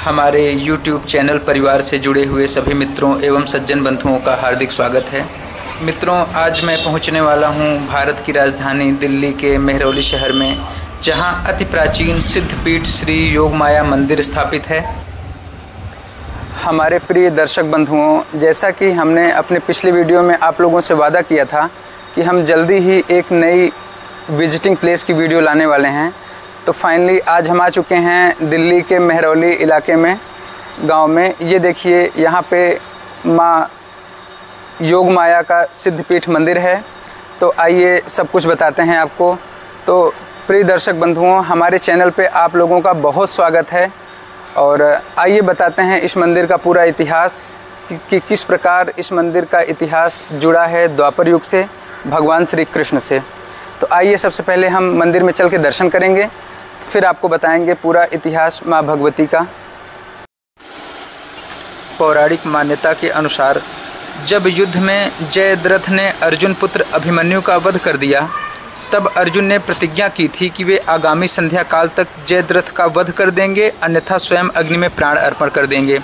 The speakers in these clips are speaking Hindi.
हमारे YouTube चैनल परिवार से जुड़े हुए सभी मित्रों एवं सज्जन बंधुओं का हार्दिक स्वागत है। मित्रों, आज मैं पहुंचने वाला हूं भारत की राजधानी दिल्ली के मेहरौली शहर में, जहां अति प्राचीन सिद्धपीठ श्री योगमाया मंदिर स्थापित है। हमारे प्रिय दर्शक बंधुओं, जैसा कि हमने अपने पिछले वीडियो में आप लोगों से वादा किया था कि हम जल्दी ही एक नई विजिटिंग प्लेस की वीडियो लाने वाले हैं, तो फाइनली आज हम आ चुके हैं दिल्ली के मेहरौली इलाके में, गांव में। ये देखिए, यहाँ पे माँ योगमाया का सिद्धपीठ मंदिर है। तो आइए सब कुछ बताते हैं आपको। तो प्रिय दर्शक बंधुओं, हमारे चैनल पे आप लोगों का बहुत स्वागत है और आइए बताते हैं इस मंदिर का पूरा इतिहास कि किस प्रकार इस मंदिर का इतिहास जुड़ा है द्वापर युग से, भगवान श्री कृष्ण से। तो आइए सबसे पहले हम मंदिर में चल के दर्शन करेंगे, फिर आपको बताएंगे पूरा इतिहास माँ भगवती का। पौराणिक मान्यता के अनुसार जब युद्ध में जयद्रथ ने अर्जुन पुत्र अभिमन्यु का वध कर दिया, तब अर्जुन ने प्रतिज्ञा की थी कि वे आगामी संध्या काल तक जयद्रथ का वध कर देंगे, अन्यथा स्वयं अग्नि में प्राण अर्पण कर देंगे।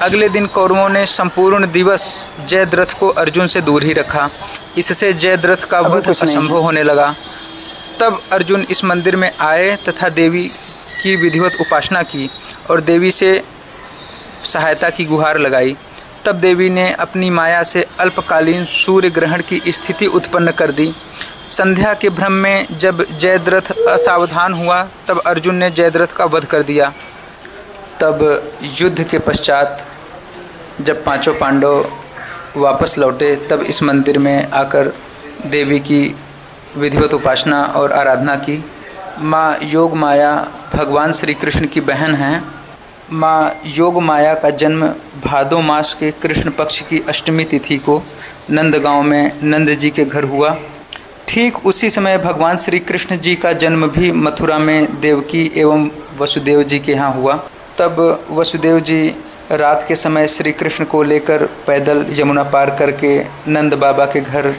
अगले दिन कौरवों ने संपूर्ण दिवस जयद्रथ को अर्जुन से दूर ही रखा। इससे जयद्रथ का वध असंभव होने लगा। तब अर्जुन इस मंदिर में आए तथा देवी की विधिवत उपासना की और देवी से सहायता की गुहार लगाई। तब देवी ने अपनी माया से अल्पकालीन सूर्य ग्रहण की स्थिति उत्पन्न कर दी। संध्या के भ्रम में जब जयद्रथ असावधान हुआ, तब अर्जुन ने जयद्रथ का वध कर दिया। तब युद्ध के पश्चात जब पांचों पांडव वापस लौटे, तब इस मंदिर में आकर देवी की विधिवत उपासना और आराधना की। माँ योगमाया भगवान श्री कृष्ण की बहन हैं। माँ योगमाया का जन्म भादो मास के कृष्ण पक्ष की अष्टमी तिथि को नंदगांव में नंद जी के घर हुआ। ठीक उसी समय भगवान श्री कृष्ण जी का जन्म भी मथुरा में देवकी एवं वसुदेव जी के यहाँ हुआ। तब वसुदेव जी रात के समय श्री कृष्ण को लेकर पैदल यमुना पार करके नंद बाबा के घर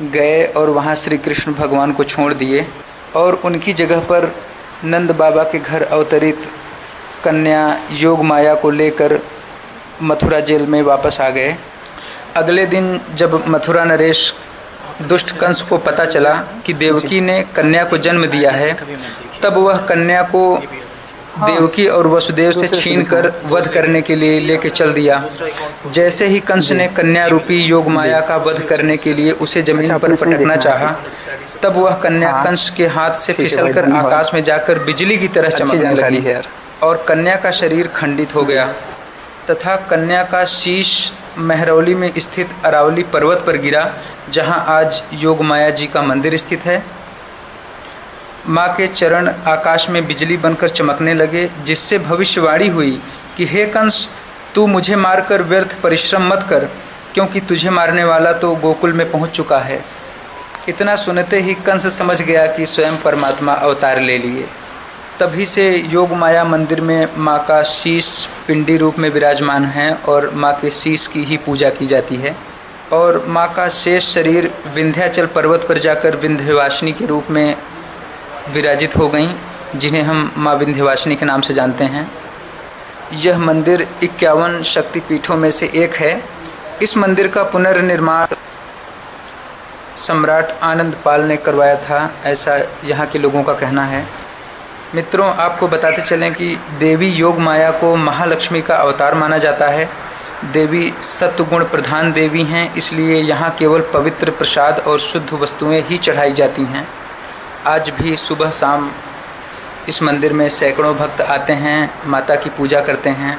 गए और वहाँ श्री कृष्ण भगवान को छोड़ दिए और उनकी जगह पर नंद बाबा के घर अवतरित कन्या योगमाया को लेकर मथुरा जेल में वापस आ गए। अगले दिन जब मथुरा नरेश दुष्ट कंस को पता चला कि देवकी ने कन्या को जन्म दिया है, तब वह कन्या को देवकी और वसुदेव से छीनकर वध करने के लिए लेके चल दिया। जैसे ही कंस ने कन्या रूपी योगमाया का वध करने के लिए उसे जमीन पर पटकना चाहा, तब वह कन्या कंस के हाथ से फिसलकर आकाश में जाकर बिजली की तरह चमकने लगी और कन्या का शरीर खंडित हो गया तथा कन्या का शीश मेहरौली में स्थित अरावली पर्वत पर गिरा, जहां आज योगमाया जी का मंदिर स्थित है। माँ के चरण आकाश में बिजली बनकर चमकने लगे, जिससे भविष्यवाणी हुई कि हे कंस, तू मुझे मारकर व्यर्थ परिश्रम मत कर, क्योंकि तुझे मारने वाला तो गोकुल में पहुँच चुका है। इतना सुनते ही कंस समझ गया कि स्वयं परमात्मा अवतार ले लिए। तभी से योगमाया मंदिर में माँ का शीश पिंडी रूप में विराजमान है और माँ के शीश की ही पूजा की जाती है। और माँ का शेष शरीर विंध्याचल पर्वत पर जाकर विंध्यवासिनी के रूप में विराजित हो गईं, जिन्हें हम माँ विंध्यवासिनी के नाम से जानते हैं। यह मंदिर 51 शक्तिपीठों में से एक है। इस मंदिर का पुनर्निर्माण सम्राट आनंद पाल ने करवाया था, ऐसा यहाँ के लोगों का कहना है। मित्रों, आपको बताते चलें कि देवी योगमाया को महालक्ष्मी का अवतार माना जाता है। देवी सत्वगुण प्रधान देवी हैं, इसलिए यहाँ केवल पवित्र प्रसाद और शुद्ध वस्तुएं ही चढ़ाई जाती हैं। आज भी सुबह शाम इस मंदिर में सैकड़ों भक्त आते हैं, माता की पूजा करते हैं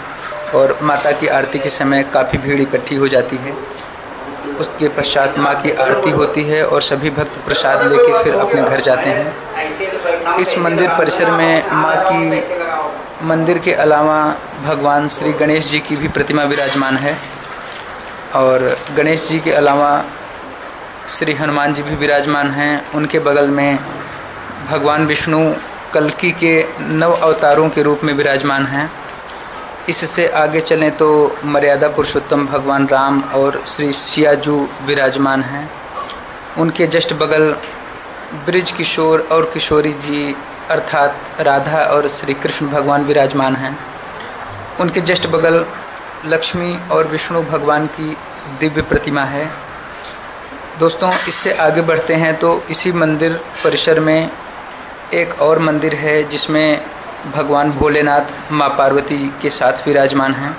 और माता की आरती के समय काफ़ी भीड़ इकट्ठी हो जाती है। उसके पश्चात माँ की आरती होती है और सभी भक्त प्रसाद लेके फिर अपने घर जाते हैं। इस मंदिर परिसर में माँ की मंदिर के अलावा भगवान श्री गणेश जी की भी प्रतिमा विराजमान है और गणेश जी के अलावा श्री हनुमान जी भी विराजमान हैं। उनके बगल में भगवान विष्णु कल्कि के 9 अवतारों के रूप में विराजमान हैं। इससे आगे चलें तो मर्यादा पुरुषोत्तम भगवान राम और श्री सियाजू विराजमान हैं। उनके जस्ट बगल ब्रिज किशोर और किशोरी जी अर्थात राधा और श्री कृष्ण भगवान विराजमान हैं। उनके जस्ट बगल लक्ष्मी और विष्णु भगवान की दिव्य प्रतिमा है। दोस्तों, इससे आगे बढ़ते हैं तो इसी मंदिर परिसर में एक और मंदिर है जिसमें भगवान भोलेनाथ माँ पार्वती के साथ विराजमान हैं।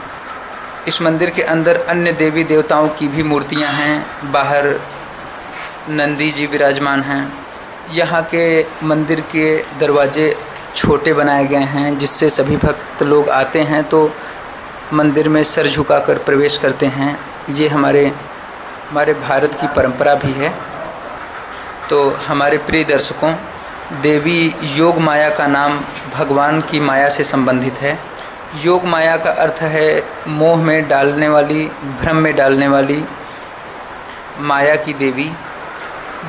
इस मंदिर के अंदर अन्य देवी देवताओं की भी मूर्तियां हैं। बाहर नंदी जी विराजमान हैं। यहाँ के मंदिर के दरवाजे छोटे बनाए गए हैं जिससे सभी भक्त लोग आते हैं तो मंदिर में सर झुकाकर प्रवेश करते हैं। ये हमारे भारत की परंपरा भी है। तो हमारे प्रिय दर्शकों, देवी योग माया का नाम भगवान की माया से संबंधित है। योग माया का अर्थ है मोह में डालने वाली, भ्रम में डालने वाली माया की देवी।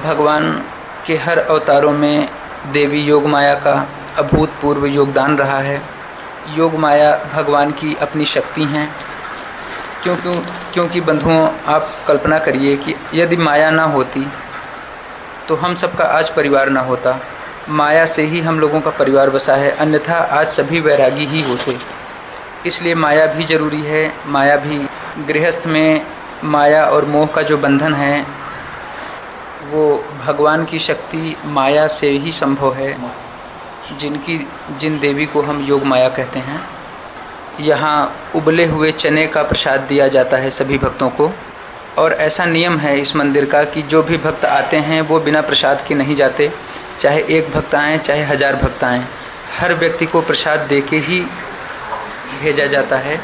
भगवान के हर अवतारों में देवी योग माया का अभूतपूर्व योगदान रहा है। योग माया भगवान की अपनी शक्ति हैं। क्योंकि बंधुओं, आप कल्पना करिए कि यदि माया ना होती तो हम सबका आज परिवार ना होता। माया से ही हम लोगों का परिवार बसा है, अन्यथा आज सभी वैरागी ही होते। इसलिए माया भी ज़रूरी है। माया भी गृहस्थ में माया और मोह का जो बंधन है वो भगवान की शक्ति माया से ही संभव है, जिन देवी को हम योग माया कहते हैं। यहाँ उबले हुए चने का प्रसाद दिया जाता है सभी भक्तों को, और ऐसा नियम है इस मंदिर का कि जो भी भक्त आते हैं वो बिना प्रसाद के नहीं जाते। चाहे एक भक्त आएँ, चाहे 1000 भक्त आएँ, हर व्यक्ति को प्रसाद देके ही भेजा जाता है।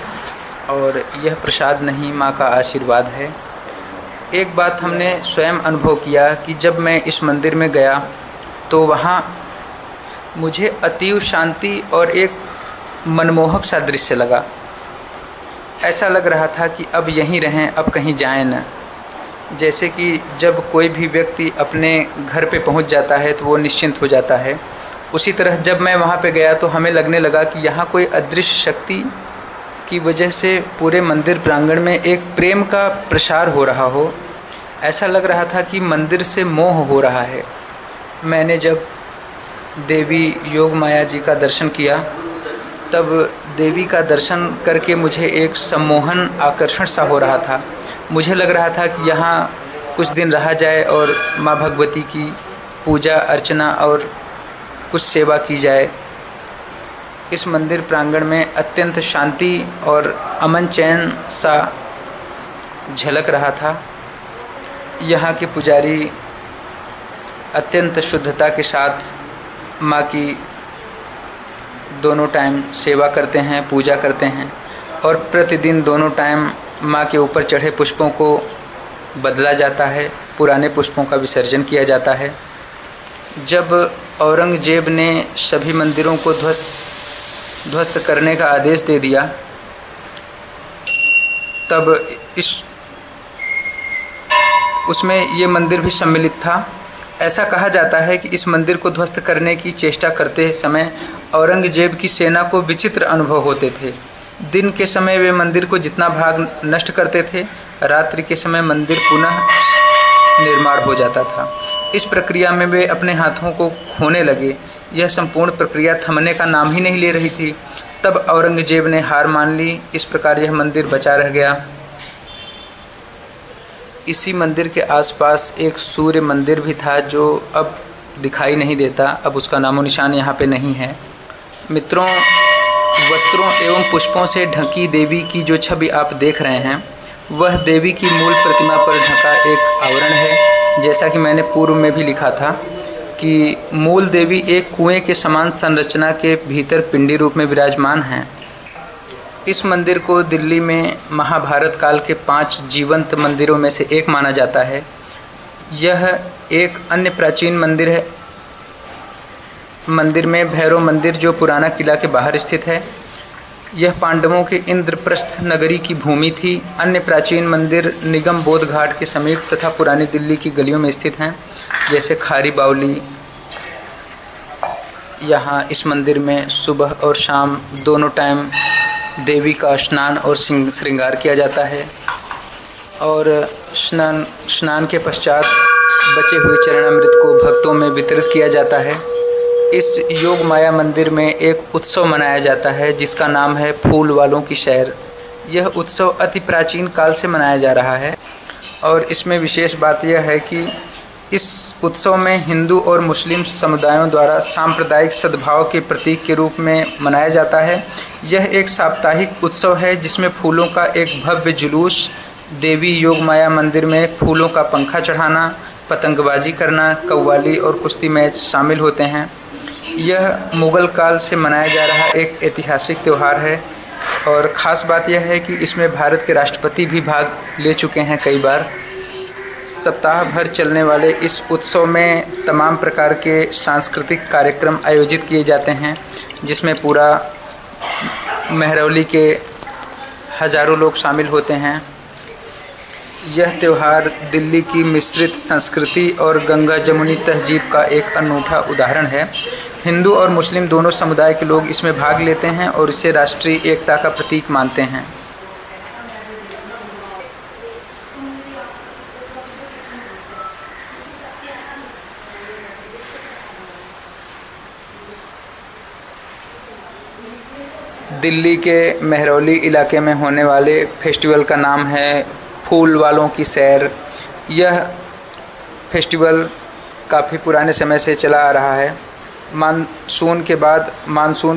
और यह प्रसाद नहीं, माँ का आशीर्वाद है। एक बात हमने स्वयं अनुभव किया कि जब मैं इस मंदिर में गया तो वहाँ मुझे अतीव शांति और एक मनमोहक सा दृश्य लगा। ऐसा लग रहा था कि अब यहीं रहें, अब कहीं जाएं न। जैसे कि जब कोई भी व्यक्ति अपने घर पे पहुंच जाता है तो वो निश्चिंत हो जाता है, उसी तरह जब मैं वहाँ पे गया तो हमें लगने लगा कि यहाँ कोई अदृश्य शक्ति की वजह से पूरे मंदिर प्रांगण में एक प्रेम का प्रसार हो रहा हो। ऐसा लग रहा था कि मंदिर से मोह हो रहा है। मैंने जब देवी योग माया जी का दर्शन किया तब देवी का दर्शन करके मुझे एक सम्मोहन आकर्षण सा हो रहा था। मुझे लग रहा था कि यहाँ कुछ दिन रहा जाए और माँ भगवती की पूजा अर्चना और कुछ सेवा की जाए। इस मंदिर प्रांगण में अत्यंत शांति और अमन चैन सा झलक रहा था। यहाँ के पुजारी अत्यंत शुद्धता के साथ माँ की दोनों टाइम सेवा करते हैं, पूजा करते हैं, और प्रतिदिन दोनों टाइम माँ के ऊपर चढ़े पुष्पों को बदला जाता है, पुराने पुष्पों का विसर्जन किया जाता है। जब औरंगजेब ने सभी मंदिरों को ध्वस्त करने का आदेश दे दिया तब उसमें ये मंदिर भी सम्मिलित था। ऐसा कहा जाता है कि इस मंदिर को ध्वस्त करने की चेष्टा करते समय औरंगजेब की सेना को विचित्र अनुभव होते थे। दिन के समय वे मंदिर को जितना भाग नष्ट करते थे, रात्रि के समय मंदिर पुनः निर्माण हो जाता था। इस प्रक्रिया में वे अपने हाथों को खोने लगे। यह संपूर्ण प्रक्रिया थमने का नाम ही नहीं ले रही थी। तब औरंगजेब ने हार मान ली। इस प्रकार यह मंदिर बचा रह गया। इसी मंदिर के आसपास एक सूर्य मंदिर भी था जो अब दिखाई नहीं देता। अब उसका नामो निशान यहाँ पे नहीं है। मित्रों, वस्त्रों एवं पुष्पों से ढकी देवी की जो छवि आप देख रहे हैं वह देवी की मूल प्रतिमा पर ढका एक आवरण है। जैसा कि मैंने पूर्व में भी लिखा था कि मूल देवी एक कुएं के समान संरचना के भीतर पिंडी रूप में विराजमान हैं। इस मंदिर को दिल्ली में महाभारत काल के 5 जीवंत मंदिरों में से एक माना जाता है। यह एक अन्य प्राचीन मंदिर है। मंदिर में भैरव मंदिर जो पुराना किला के बाहर स्थित है। यह पांडवों के इंद्रप्रस्थ नगरी की भूमि थी। अन्य प्राचीन मंदिर निगम बोध घाट के समीप तथा पुरानी दिल्ली की गलियों में स्थित हैं, जैसे खारी बावली। यहाँ इस मंदिर में सुबह और शाम दोनों टाइम देवी का स्नान और श्रृंगार किया जाता है, और स्नान के पश्चात बचे हुए चरणामृत को भक्तों में वितरित किया जाता है। इस योग माया मंदिर में एक उत्सव मनाया जाता है जिसका नाम है फूल वालों की सैर। यह उत्सव अति प्राचीन काल से मनाया जा रहा है और इसमें विशेष बात यह है कि इस उत्सव में हिंदू और मुस्लिम समुदायों द्वारा सांप्रदायिक सद्भाव के प्रतीक के रूप में मनाया जाता है। यह एक साप्ताहिक उत्सव है जिसमें फूलों का एक भव्य जुलूस, देवी योग माया मंदिर में फूलों का पंखा चढ़ाना, पतंगबाजी करना, कव्वाली और कुश्ती मैच शामिल होते हैं। यह मुग़ल काल से मनाया जा रहा एक ऐतिहासिक त्यौहार है और ख़ास बात यह है कि इसमें भारत के राष्ट्रपति भी भाग ले चुके हैं कई बार। सप्ताह भर चलने वाले इस उत्सव में तमाम प्रकार के सांस्कृतिक कार्यक्रम आयोजित किए जाते हैं जिसमें पूरा महरौली के हज़ारों लोग शामिल होते हैं। यह त्यौहार दिल्ली की मिश्रित संस्कृति और गंगा जमुनी तहजीब का एक अनूठा उदाहरण है। हिंदू और मुस्लिम दोनों समुदाय के लोग इसमें भाग लेते हैं और इसे राष्ट्रीय एकता का प्रतीक मानते हैं। दिल्ली के महरौली इलाके में होने वाले फेस्टिवल का नाम है फूल वालों की सैर। यह फेस्टिवल काफ़ी पुराने समय से चला आ रहा है। मानसून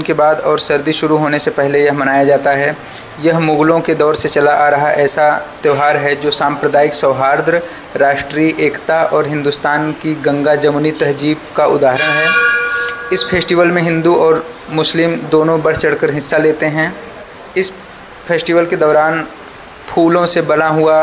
के बाद और सर्दी शुरू होने से पहले यह मनाया जाता है। यह मुग़लों के दौर से चला आ रहा ऐसा त्यौहार है जो सांप्रदायिक सौहार्द, राष्ट्रीय एकता और हिंदुस्तान की गंगा जमुनी तहजीब का उदाहरण है। इस फेस्टिवल में हिंदू और मुस्लिम दोनों बढ़ चढ़कर हिस्सा लेते हैं। इस फेस्टिवल के दौरान फूलों से बना हुआ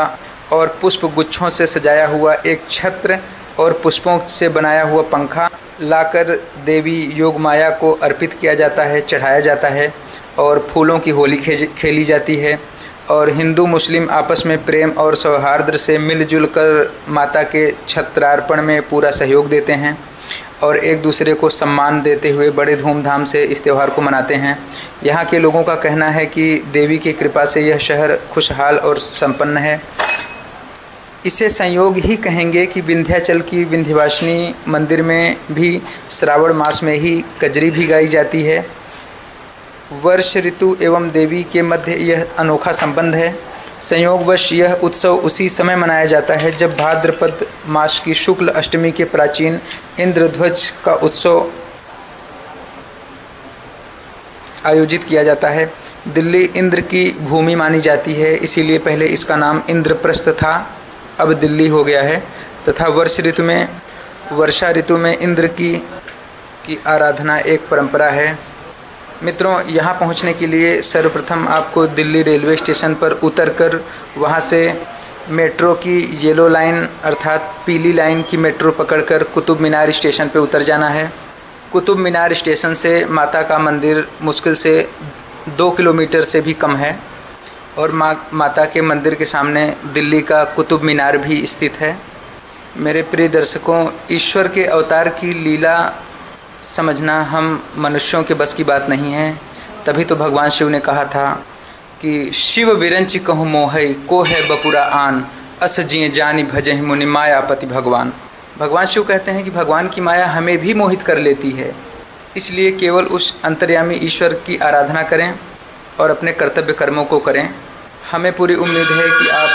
और पुष्प गुच्छों से सजाया हुआ एक छत्र और पुष्पों से बनाया हुआ पंखा लाकर देवी योग माया को अर्पित किया जाता है, चढ़ाया जाता है और फूलों की होली खेली जाती है। और हिंदू मुस्लिम आपस में प्रेम और सौहार्द से मिलजुल कर माता के छत्रार्पण में पूरा सहयोग देते हैं और एक दूसरे को सम्मान देते हुए बड़े धूमधाम से इस त्यौहार को मनाते हैं। यहाँ के लोगों का कहना है कि देवी की कृपा से यह शहर खुशहाल और संपन्न है। इसे संयोग ही कहेंगे कि विंध्याचल की विंध्यवासिनी मंदिर में भी श्रावण मास में ही कजरी भी गाई जाती है। वर्ष ऋतु एवं देवी के मध्य यह अनोखा संबंध है। संयोगवश यह उत्सव उसी समय मनाया जाता है जब भाद्रपद मास की शुक्ल अष्टमी के प्राचीन इंद्रध्वज का उत्सव आयोजित किया जाता है। दिल्ली इंद्र की भूमि मानी जाती है, इसीलिए पहले इसका नाम इंद्रप्रस्थ था, अब दिल्ली हो गया है। तथा वर्षा ऋतु में इंद्र की आराधना एक परंपरा है। मित्रों, यहाँ पहुँचने के लिए सर्वप्रथम आपको दिल्ली रेलवे स्टेशन पर उतरकर वहाँ से मेट्रो की येलो लाइन अर्थात पीली लाइन की मेट्रो पकड़कर कुतुब मीनार स्टेशन पर उतर जाना है। कुतुब मीनार स्टेशन से माता का मंदिर मुश्किल से 2 किलोमीटर से भी कम है और माता के मंदिर के सामने दिल्ली का कुतुब मीनार भी स्थित है। मेरे प्रिय दर्शकों, ईश्वर के अवतार की लीला समझना हम मनुष्यों के बस की बात नहीं है। तभी तो भगवान शिव ने कहा था कि शिव विरंचि कहूँ मोहई को है बपुरा आन, अस जिए जानी भजहि मुनि मायापति भगवान। भगवान शिव कहते हैं कि भगवान की माया हमें भी मोहित कर लेती है, इसलिए केवल उस अंतर्यामी ईश्वर की आराधना करें और अपने कर्तव्य कर्मों को करें। हमें पूरी उम्मीद है कि आप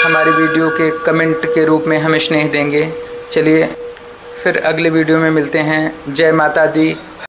हमारी वीडियो के कमेंट के रूप में हमें स्नेह देंगे। चलिए फिर अगले वीडियो में मिलते हैं। जय माता दी।